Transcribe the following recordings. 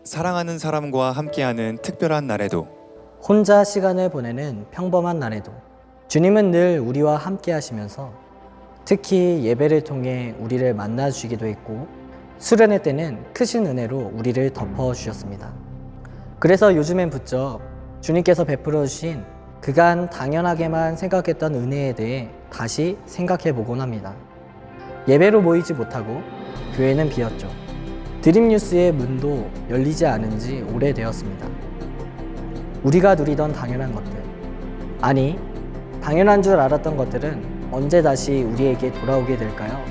사랑하는 사람과 함께하는 특별한 날에도, 혼자 시간을 보내는 평범한 날에도 주님은 늘 우리와 함께 하시면서 특히 예배를 통해 우리를 만나 주시기도 했고 수련회 때는 크신 은혜로 우리를 덮어 주셨습니다. 그래서 요즘엔 부쩍 주님께서 베풀어 주신 그간 당연하게만 생각했던 은혜에 대해 다시 생각해 보곤 합니다. 예배로 모이지 못하고 교회는 비었죠. 드림뉴스의 문도 열리지 않은 지 오래되었습니다. 우리가 누리던 당연한 것들, 아니 당연한 줄 알았던 것들은 언제 다시 우리에게 돌아오게 될까요?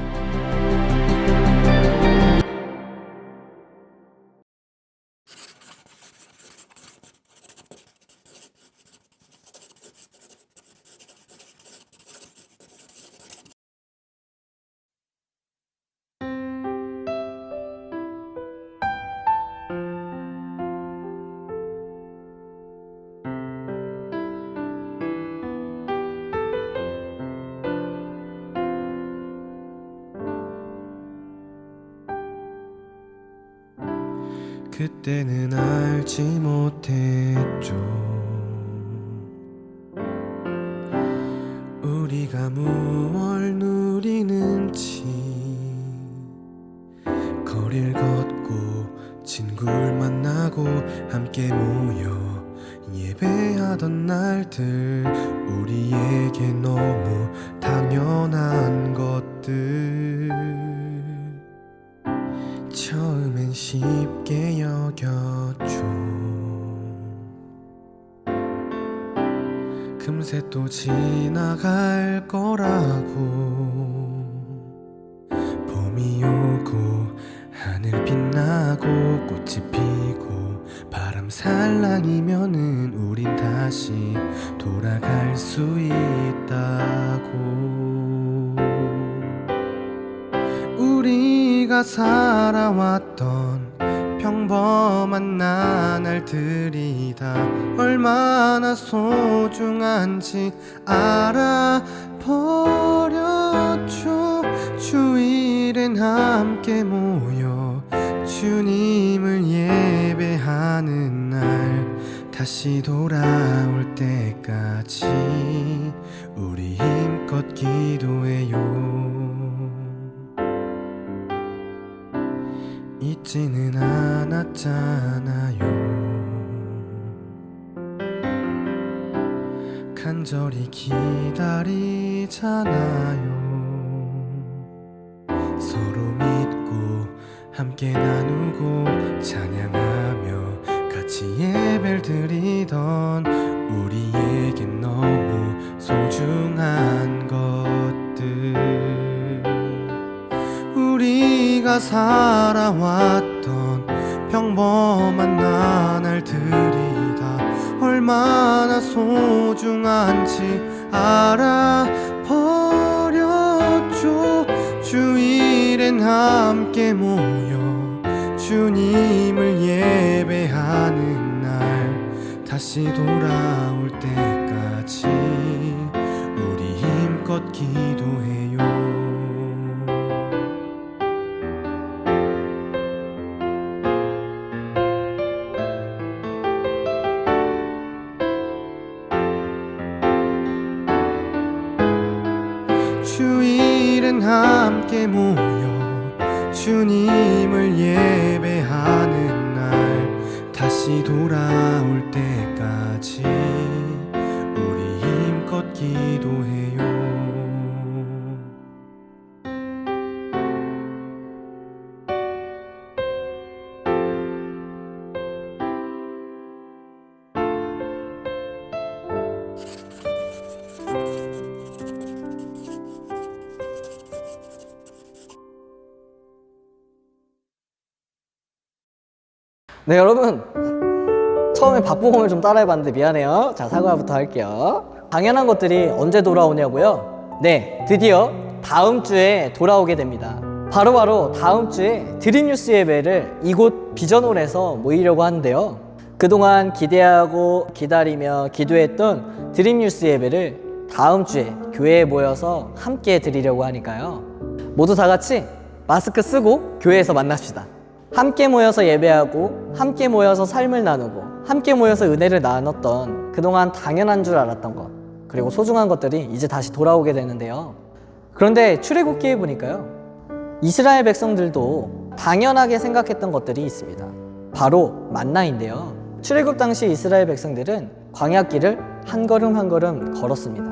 그때는 알지 못했죠. 우리가 무얼 누리는지. 거리를 걷고 친구를 만나고 함께 모여 예배하던 날들, 우리에게 너무 당연한 것들. 처음엔 쉽게 여겼죠. 금세 또 지나갈 거라고. 봄이 오고 하늘 빛나고 꽃이 피고 바람 살랑이면은 우린 다시 돌아갈 수 있다고. 우리가 살아왔던 평범한 나날들이 다 얼마나 소중한지 알아버렸죠. 주일엔 함께 모여 주님을 예배하는 날, 다시 돌아올 때까지 우리 힘껏 기도해요. 잊지는 않았잖아요. 간절히 기다리잖아요. 서로 믿고 함께 나누고 찬양하며 같이 예배를 드리던 우리에겐 너무 소중한 것들. 우리가 살아왔던 평범한 나날들이 다 얼마나 소중한지 알아버렸죠. 주일엔 함께 모여 주님을 예배하는 날, 다시 돌아올 때까지 우리 힘껏 기도해요. 주일엔 함께 모여 주님을 예배하는 날, 다시 돌아올 때까지 우리 힘껏 기도해요. 네, 여러분 처음에 박보검을 좀 따라해봤는데 미안해요. 자, 사과부터 할게요. 당연한 것들이 언제 돌아오냐고요? 네, 드디어 다음 주에 돌아오게 됩니다. 바로 다음 주에 드림뉴스 예배를 이곳 비전홀에서 모이려고 하는데요. 그동안 기대하고 기다리며 기도했던 드림뉴스 예배를 다음 주에 교회에 모여서 함께 드리려고 하니까요. 모두 다 같이 마스크 쓰고 교회에서 만납시다. 함께 모여서 예배하고 함께 모여서 삶을 나누고 함께 모여서 은혜를 나눴던 그동안 당연한 줄 알았던 것, 그리고 소중한 것들이 이제 다시 돌아오게 되는데요. 그런데 출애굽기에 보니까요, 이스라엘 백성들도 당연하게 생각했던 것들이 있습니다. 바로 만나인데요. 출애굽 당시 이스라엘 백성들은 광야길을 한 걸음 한 걸음 걸었습니다.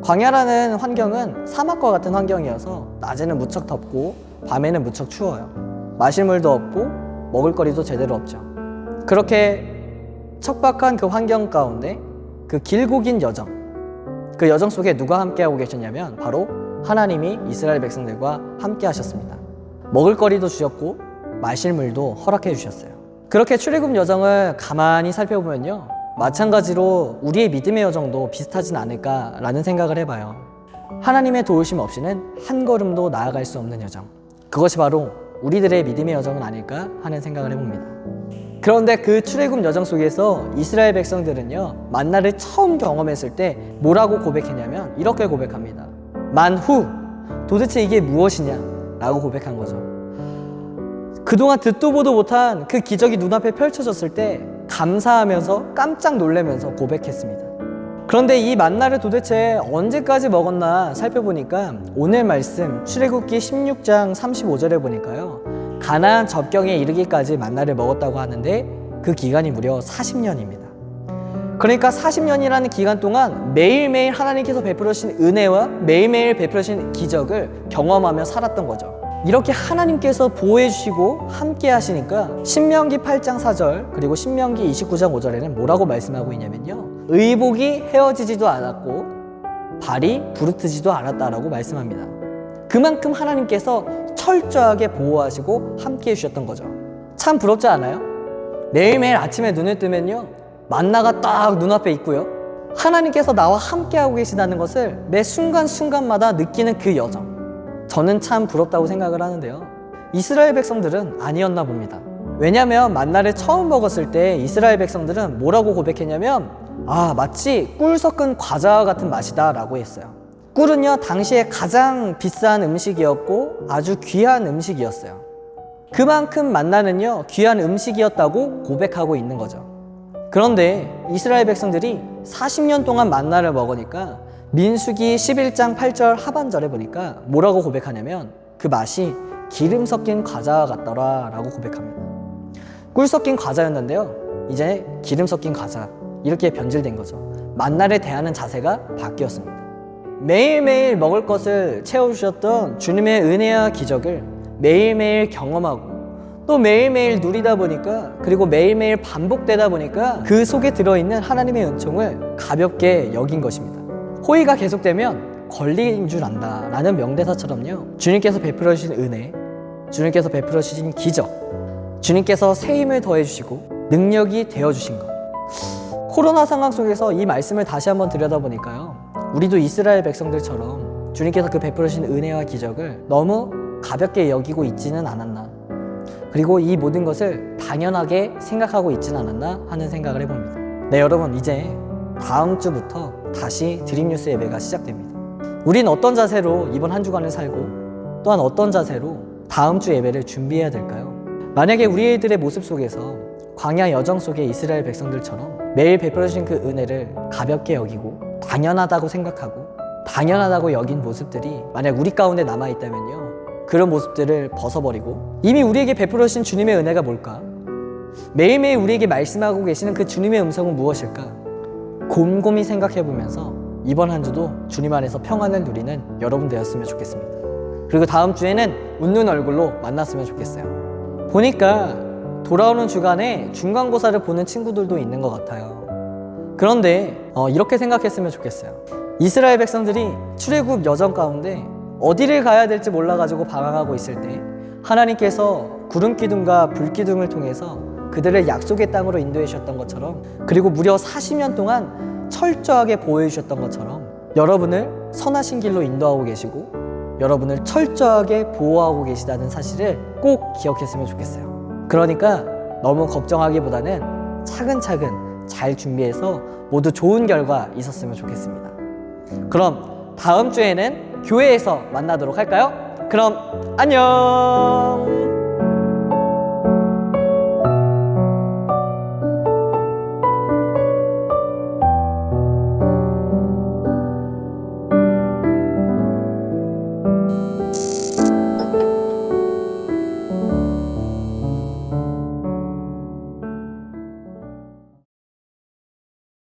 광야라는 환경은 사막과 같은 환경이어서 낮에는 무척 덥고 밤에는 무척 추워요. 마실 물도 없고 먹을 거리도 제대로 없죠. 그렇게 척박한 그 환경 가운데 그 길고 긴 여정, 그 여정 속에 누가 함께하고 계셨냐면 바로 하나님이 이스라엘 백성들과 함께 하셨습니다. 먹을 거리도 주셨고 마실 물도 허락해 주셨어요. 그렇게 출애굽 여정을 가만히 살펴보면요, 마찬가지로 우리의 믿음의 여정도 비슷하진 않을까라는 생각을 해봐요. 하나님의 도우심 없이는 한 걸음도 나아갈 수 없는 여정, 그것이 바로 우리들의 믿음의 여정은 아닐까 하는 생각을 해봅니다. 그런데 그 출애굽 여정 속에서 이스라엘 백성들은요, 만나를 처음 경험했을 때 뭐라고 고백했냐면 이렇게 고백합니다. 만후, 도대체 이게 무엇이냐? 라고 고백한 거죠. 그동안 듣도 보도 못한 그 기적이 눈앞에 펼쳐졌을 때 감사하면서 깜짝 놀라면서 고백했습니다. 그런데 이 만나를 도대체 언제까지 먹었나 살펴보니까 오늘 말씀 출애굽기 16장 35절에 보니까요, 가나안 접경에 이르기까지 만나를 먹었다고 하는데 그 기간이 무려 40년입니다. 그러니까 40년이라는 기간 동안 매일매일 하나님께서 베풀어 주신 은혜와 매일매일 베풀어 주신 기적을 경험하며 살았던 거죠. 이렇게 하나님께서 보호해 주시고 함께 하시니까 신명기 8장 4절 그리고 신명기 29장 5절에는 뭐라고 말씀하고 있냐면요, 의복이 헤어지지도 않았고 발이 부르트지도 않았다라고 말씀합니다. 그만큼 하나님께서 철저하게 보호하시고 함께 해주셨던 거죠. 참 부럽지 않아요? 매일매일 아침에 눈을 뜨면요, 만나가 딱 눈앞에 있고요, 하나님께서 나와 함께하고 계시다는 것을 매 순간순간마다 느끼는 그 여정, 저는 참 부럽다고 생각을 하는데요. 이스라엘 백성들은 아니었나 봅니다. 왜냐하면 만나를 처음 먹었을 때 이스라엘 백성들은 뭐라고 고백했냐면 마치 꿀 섞은 과자와 같은 맛이다 라고 했어요. 꿀은요, 당시에 가장 비싼 음식이었고 아주 귀한 음식이었어요. 그만큼 만나는요, 귀한 음식이었다고 고백하고 있는 거죠. 그런데 이스라엘 백성들이 40년 동안 만나를 먹으니까 민수기 11장 8절 하반절에 보니까 뭐라고 고백하냐면 그 맛이 기름 섞인 과자와 같더라 라고 고백합니다. 꿀 섞인 과자였는데요, 이제 기름 섞인 과자, 이렇게 변질된 거죠. 만나를 대하는 자세가 바뀌었습니다. 매일매일 먹을 것을 채워주셨던 주님의 은혜와 기적을 매일매일 경험하고 또 매일매일 누리다 보니까, 그리고 매일매일 반복되다 보니까 그 속에 들어있는 하나님의 은총을 가볍게 여긴 것입니다. 호의가 계속되면 권리인 줄 안다 라는 명대사처럼요, 주님께서 베풀어 주신 은혜, 주님께서 베풀어 주신 기적, 주님께서 새 힘을 더해 주시고 능력이 되어 주신 것, 코로나 상황 속에서 이 말씀을 다시 한번 들여다보니까요, 우리도 이스라엘 백성들처럼 주님께서 그 베풀어 주신 은혜와 기적을 너무 가볍게 여기고 있지는 않았나, 그리고 이 모든 것을 당연하게 생각하고 있지는 않았나 하는 생각을 해봅니다. 네, 여러분, 이제 다음 주부터 다시 드림뉴스 예배가 시작됩니다. 우린 어떤 자세로 이번 한 주간을 살고 또한 어떤 자세로 다음 주 예배를 준비해야 될까요? 만약에 우리들의 모습 속에서 광야 여정 속의 이스라엘 백성들처럼 매일 베풀어 주신 그 은혜를 가볍게 여기고 당연하다고 생각하고 당연하다고 여긴 모습들이 만약 우리 가운데 남아있다면요, 그런 모습들을 벗어버리고 이미 우리에게 베풀어 주신 주님의 은혜가 뭘까? 매일매일 우리에게 말씀하고 계시는 그 주님의 음성은 무엇일까? 곰곰이 생각해보면서 이번 한 주도 주님 안에서 평안을 누리는 여러분 되었으면 좋겠습니다. 그리고 다음 주에는 웃는 얼굴로 만났으면 좋겠어요. 보니까 돌아오는 주간에 중간고사를 보는 친구들도 있는 것 같아요. 그런데 이렇게 생각했으면 좋겠어요. 이스라엘 백성들이 출애굽 여정 가운데 어디를 가야 될지 몰라가지고 방황하고 있을 때 하나님께서 구름기둥과 불기둥을 통해서 그들을 약속의 땅으로 인도해 주셨던 것처럼, 그리고 무려 40년 동안 철저하게 보호해 주셨던 것처럼 여러분을 선하신 길로 인도하고 계시고 여러분을 철저하게 보호하고 계시다는 사실을 꼭 기억했으면 좋겠어요. 그러니까 너무 걱정하기보다는 차근차근 잘 준비해서 모두 좋은 결과 있었으면 좋겠습니다. 그럼 다음 주에는 교회에서 만나도록 할까요? 그럼 안녕!